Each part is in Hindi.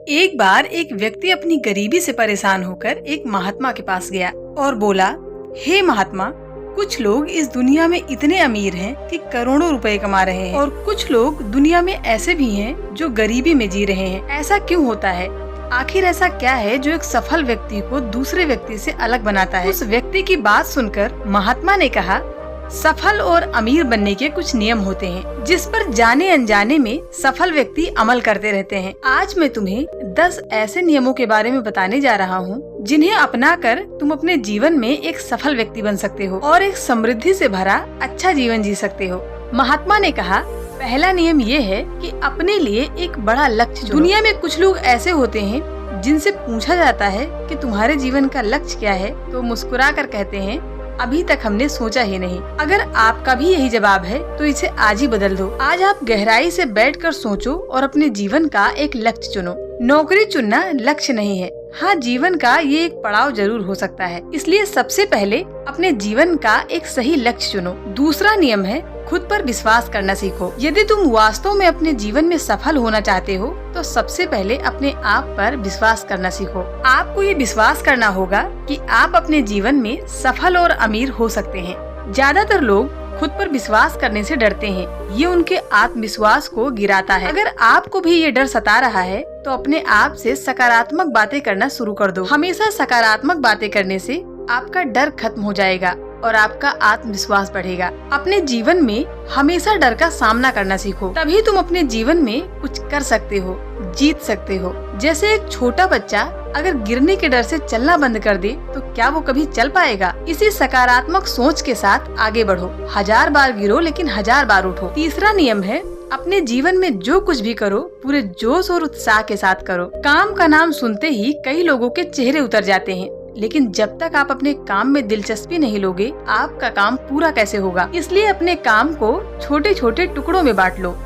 एक बार एक व्यक्ति अपनी गरीबी से परेशान होकर एक महात्मा के पास गया और बोला, हे महात्मा, कुछ लोग इस दुनिया में इतने अमीर हैं कि करोड़ों रुपए कमा रहे हैं और कुछ लोग दुनिया में ऐसे भी हैं जो गरीबी में जी रहे हैं। ऐसा क्यों होता है? आखिर ऐसा क्या है जो एक सफल व्यक्ति को दूसरे व्यक्ति से अलग बनाता है? उस व्यक्ति की बात सुनकर महात्मा ने कहा, सफल और अमीर बनने के कुछ नियम होते हैं जिस पर जाने अनजाने में सफल व्यक्ति अमल करते रहते हैं। आज मैं तुम्हें 10 ऐसे नियमों के बारे में बताने जा रहा हूँ जिन्हें अपनाकर तुम अपने जीवन में एक सफल व्यक्ति बन सकते हो और एक समृद्धि से भरा अच्छा जीवन जी सकते हो। महात्मा ने कहा, पहला नियम ये है कि अपने लिए एक बड़ा लक्ष्य चुनो। दुनिया में कुछ लोग ऐसे होते हैं जिनसे पूछा जाता है कि तुम्हारे जीवन का लक्ष्य क्या है, तो मुस्कुरा कर कहते हैं, अभी तक हमने सोचा ही नहीं। अगर आपका भी यही जवाब है तो इसे आज ही बदल दो। आज आप गहराई से बैठकर सोचो और अपने जीवन का एक लक्ष्य चुनो। नौकरी चुनना लक्ष्य नहीं है, हाँ जीवन का ये एक पड़ाव जरूर हो सकता है। इसलिए सबसे पहले अपने जीवन का एक सही लक्ष्य चुनो। दूसरा नियम है, खुद पर विश्वास करना सीखो। यदि तुम वास्तव में अपने जीवन में सफल होना चाहते हो तो सबसे पहले अपने आप पर विश्वास करना सीखो। आपको ये विश्वास करना होगा कि आप अपने जीवन में सफल और अमीर हो सकते हैं। ज्यादातर लोग खुद पर विश्वास करने से डरते हैं, ये उनके आत्मविश्वास को गिराता है। अगर आपको भी ये डर सता रहा है तो अपने आप से सकारात्मक बातें करना शुरू कर दो। हमेशा सकारात्मक बातें करने से आपका डर खत्म हो जाएगा और आपका आत्मविश्वास बढ़ेगा। अपने जीवन में हमेशा डर का सामना करना सीखो, तभी तुम अपने जीवन में कुछ कर सकते हो, जीत सकते हो। जैसे एक छोटा बच्चा अगर गिरने के डर से चलना बंद कर दे तो क्या वो कभी चल पाएगा? इसी सकारात्मक सोच के साथ आगे बढ़ो। 1000 बार गिरो लेकिन 1000 बार उठो। तीसरा नियम है, अपने जीवन में जो कुछ भी करो पूरे जोश और उत्साह के साथ करो। काम का नाम सुनते ही कई लोगों के चेहरे उतर जाते हैं, लेकिन जब तक आप अपने काम में दिलचस्पी नहीं लोगे आपका काम पूरा कैसे होगा? इसलिए अपने काम को छोटे छोटे टुकड़ों में बांट लो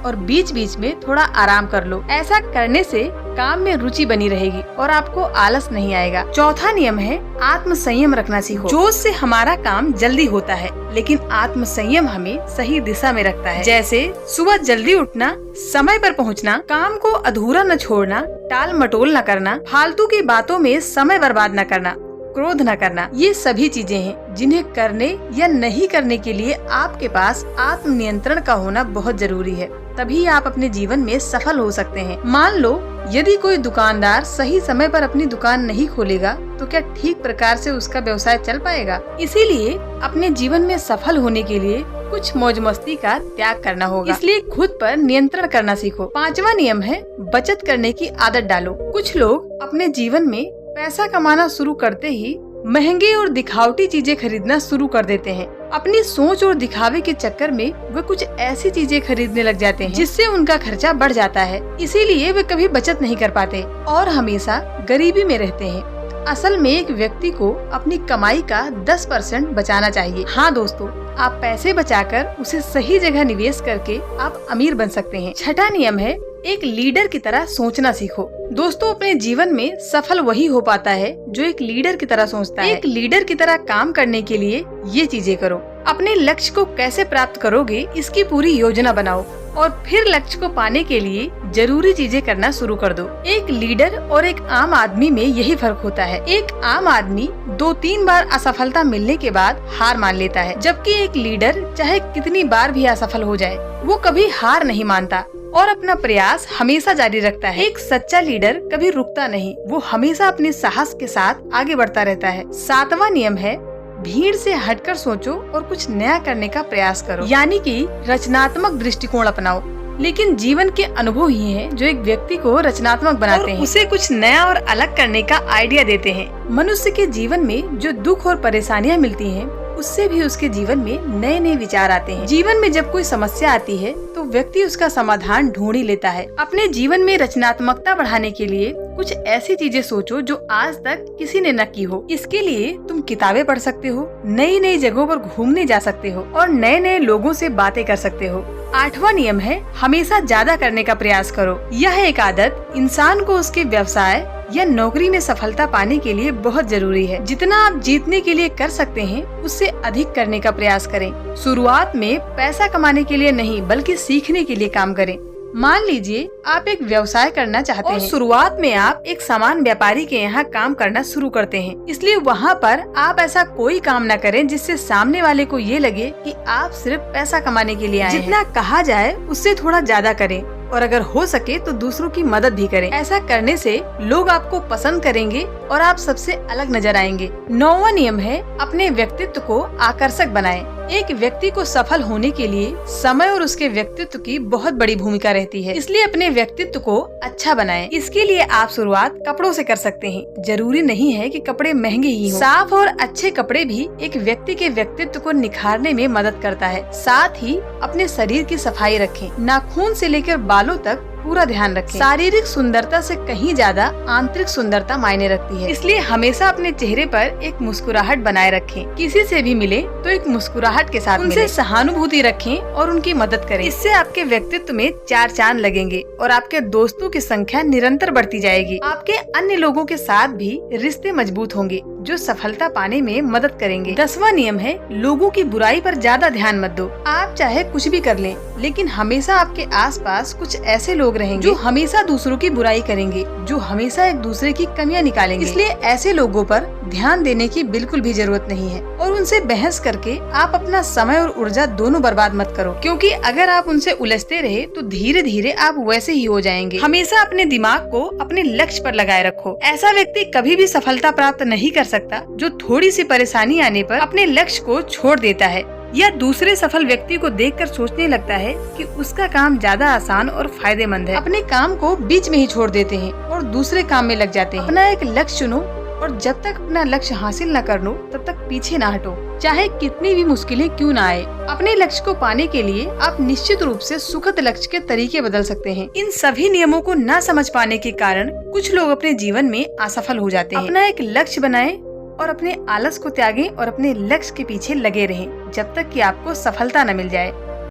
और बीच बीच में थोड़ा आराम कर लो। ऐसा करने से काम में रुचि बनी रहेगी और आपको आलस नहीं आएगा। चौथा नियम है, आत्म संयम रखना सीखो। जोश से हमारा काम जल्दी होता है लेकिन आत्म संयम हमें सही दिशा में रखता है। जैसे सुबह जल्दी उठना, समय पर पहुंचना, काम को अधूरा न छोड़ना, टाल मटोल न करना, फालतू की बातों में समय बर्बाद न करना, क्रोध न करना। ये सभी चीजें हैं जिन्हें करने या नहीं करने के लिए आपके पास आत्म नियंत्रण का होना बहुत जरूरी है। तभी आप अपने जीवन में सफल हो सकते हैं। मान लो यदि कोई दुकानदार सही समय पर अपनी दुकान नहीं खोलेगा तो क्या ठीक प्रकार से उसका व्यवसाय चल पाएगा? इसीलिए अपने जीवन में सफल होने के लिए कुछ मौज मस्ती का त्याग करना होगा। इसलिए खुद पर नियंत्रण करना सीखो। पांचवा नियम है, बचत करने की आदत डालो। कुछ लोग अपने जीवन में पैसा कमाना शुरू करते ही महंगे और दिखावटी चीजें खरीदना शुरू कर देते हैं। अपनी सोच और दिखावे के चक्कर में वे कुछ ऐसी चीजें खरीदने लग जाते हैं जिससे उनका खर्चा बढ़ जाता है। इसीलिए वे कभी बचत नहीं कर पाते और हमेशा गरीबी में रहते हैं। असल में एक व्यक्ति को अपनी कमाई का 10% बचाना चाहिए। हाँ दोस्तों, आप पैसे बचाकर उसे सही जगह निवेश करके आप अमीर बन सकते हैं। छठा नियम है, एक लीडर की तरह सोचना सीखो। दोस्तों, अपने जीवन में सफल वही हो पाता है जो एक लीडर की तरह सोचता है। एक लीडर की तरह काम करने के लिए ये चीजें करो। अपने लक्ष्य को कैसे प्राप्त करोगे इसकी पूरी योजना बनाओ और फिर लक्ष्य को पाने के लिए जरूरी चीजें करना शुरू कर दो। एक लीडर और एक आम आदमी में यही फर्क होता है। एक आम आदमी 2-3 बार असफलता मिलने के बाद हार मान लेता है, जबकि एक लीडर चाहे कितनी बार भी असफल हो जाए वो कभी हार नहीं मानता और अपना प्रयास हमेशा जारी रखता है। एक सच्चा लीडर कभी रुकता नहीं, वो हमेशा अपने साहस के साथ आगे बढ़ता रहता है। 7वां नियम है, भीड़ से हटकर सोचो और कुछ नया करने का प्रयास करो। यानी कि रचनात्मक दृष्टिकोण अपनाओ। लेकिन जीवन के अनुभव ही हैं जो एक व्यक्ति को रचनात्मक बनाते हैं, उसे कुछ नया और अलग करने का आइडिया देते हैं। मनुष्य के जीवन में जो दुख और परेशानियां मिलती हैं उससे भी उसके जीवन में नए नए विचार आते हैं। जीवन में जब कोई समस्या आती है तो व्यक्ति उसका समाधान ढूंढ ही लेता है। अपने जीवन में रचनात्मकता बढ़ाने के लिए कुछ ऐसी चीजें सोचो जो आज तक किसी ने न की हो। इसके लिए तुम किताबें पढ़ सकते हो, नई नई जगहों पर घूमने जा सकते हो और नए नए लोगों से बातें कर सकते हो। 8वां नियम है, हमेशा ज्यादा करने का प्रयास करो। यह एक आदत इंसान को उसके व्यवसाय या नौकरी में सफलता पाने के लिए बहुत जरूरी है। जितना आप जीतने के लिए कर सकते हैं उससे अधिक करने का प्रयास करें। शुरुआत में पैसा कमाने के लिए नहीं बल्कि सीखने के लिए काम करें। मान लीजिए आप एक व्यवसाय करना चाहते हैं। शुरुआत में आप एक सामान व्यापारी के यहाँ काम करना शुरू करते हैं, इसलिए वहाँ पर आप ऐसा कोई काम न करें जिससे सामने वाले को ये लगे कि आप सिर्फ पैसा कमाने के लिए आए हैं। जितना कहा जाए उससे थोड़ा ज्यादा करें और अगर हो सके तो दूसरों की मदद भी करें। ऐसा करने से लोग आपको पसंद करेंगे और आप सबसे अलग नजर आएंगे। 9वां नियम है अपने व्यक्तित्व को आकर्षक बनाएं। एक व्यक्ति को सफल होने के लिए समय और उसके व्यक्तित्व की बहुत बड़ी भूमिका रहती है, इसलिए अपने व्यक्तित्व को अच्छा बनाएं। इसके लिए आप शुरुआत कपड़ों से कर सकते हैं। जरूरी नहीं है कि कपड़े महंगे ही हों। साफ और अच्छे कपड़े भी एक व्यक्ति के व्यक्तित्व को निखारने में मदद करता है। साथ ही अपने शरीर की सफाई रखें। नाखून से लेकर बालों तक पूरा ध्यान रखें। शारीरिक सुंदरता से कहीं ज्यादा आंतरिक सुंदरता मायने रखती है, इसलिए हमेशा अपने चेहरे पर एक मुस्कुराहट बनाए रखें। किसी से भी मिले तो एक मुस्कुराहट के साथ उनसे सहानुभूति रखें और उनकी मदद करें। इससे आपके व्यक्तित्व में 4 चांद लगेंगे और आपके दोस्तों की संख्या निरंतर बढ़ती जाएगी। आपके अन्य लोगों के साथ भी रिश्ते मजबूत होंगे जो सफलता पाने में मदद करेंगे। 10वां नियम है लोगों की बुराई पर ज्यादा ध्यान मत दो। आप चाहे कुछ भी कर लें, लेकिन हमेशा आपके आसपास कुछ ऐसे लोग रहेंगे जो हमेशा दूसरों की बुराई करेंगे, जो हमेशा एक दूसरे की कमियां निकालेंगे। इसलिए ऐसे लोगों पर ध्यान देने की बिल्कुल भी जरूरत नहीं है और उनसे बहस करके आप अपना समय और ऊर्जा दोनों बर्बाद मत करो, क्योंकि अगर आप उनसे उलझते रहे तो धीरे धीरे आप वैसे ही हो जाएंगे। हमेशा अपने दिमाग को अपने लक्ष्य पर लगाए रखो। ऐसा व्यक्ति कभी भी सफलता प्राप्त नहीं कर सकता जो थोड़ी सी परेशानी आने पर अपने लक्ष्य को छोड़ देता है या दूसरे सफल व्यक्ति को देखकर सोचने लगता है कि उसका काम ज्यादा आसान और फायदेमंद है। अपने काम को बीच में ही छोड़ देते हैं और दूसरे काम में लग जाते हैं। अपना एक लक्ष्य चुनो और जब तक अपना लक्ष्य हासिल न कर लो तब तक पीछे ना हटो, चाहे कितनी भी मुश्किलें क्यों न आए। अपने लक्ष्य को पाने के लिए आप निश्चित रूप से सुखद लक्ष्य के तरीके बदल सकते हैं। इन सभी नियमों को न समझ पाने के कारण कुछ लोग अपने जीवन में असफल हो जाते हैं। अपना एक लक्ष्य बनाएं और अपने आलस को त्यागें और अपने लक्ष्य के पीछे लगे रहें जब तक कि आपको सफलता न मिल जाए।